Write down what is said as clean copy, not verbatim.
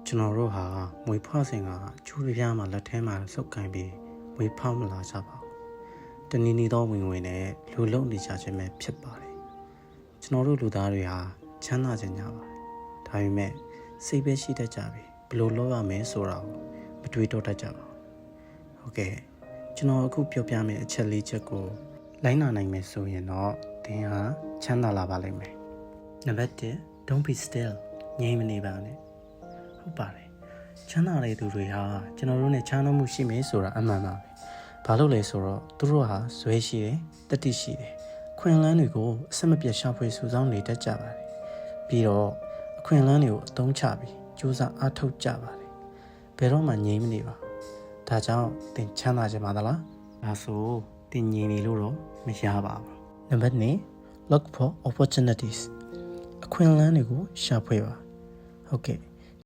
ကျွန်တော်တို့ဟာမွေဖွားစဉ်ကကျိုးပြားမှာလက်ထဲမှာစုပ်ကိုင်ပြီးမွေဖောက်မလာကြပါဘူး။တနည်းနည်းသောဝင်ဝင်နဲ့လူလုံးနေကြခြင်းပဲဖြစ်ပါတယ်။ကျွန်တော်တို့လူသားတွေဟာချမ်းသာခြင်းကြပါတယ်။ဒါပေမဲ့စိတ်ပဲရှိတတ်ကြပြီဘယ်လိုလုပ်ရမလဲဆိုတာကိုမတွေးတော့တတ်ကြပါဘူး။ဟုတ်ကဲ့ကျွန်တော်အခုပြောပြမယ့်အချက်လေးချက်ကိုလိုက်နာနိုင်မယ်ဆိုရင်တော့သင်ဟာချမ်းသာလာပါလိမ့်မယ်။နံပါတ်1 Don't be still ငြိမ်မနေပါနဲ့။ဟုတ်ပါတယ်ချမ်းသာတဲ့သူတွေဟာကျွန်တော်တို့နဲ့ချမ်းသာမှုရှိမယ်ဆိုတာအမှန်ပါပဲ။ဘာလို့လဲဆိုတော့သူတို့ဟာဇွဲရှိတယ်တတိရှိတယ်ခွင့်လန်းတွေကိုအဆက်မပြတ်ရှာဖွေစုဆောင်းနေတတ်ကြပါတယ်။ပြီးတော့အခွင့်လန်းတွေကိုအသုံးချပြီးစူးစမ်းအားထုတ်ကြပါတယ်။ဘယ်တော့မှငြိမ်မနေပါ။ဒါကြောင့်သင်ချမ်းသာကြပါသလား။ဒါဆိုသင်ငြိမ်နေလို့တော့မရပါဘူး။နံပါတ်2 Look for opportunities အခွင့်လန်းတွေကိုရှာဖွေပါ။ဟုတ်ကဲ့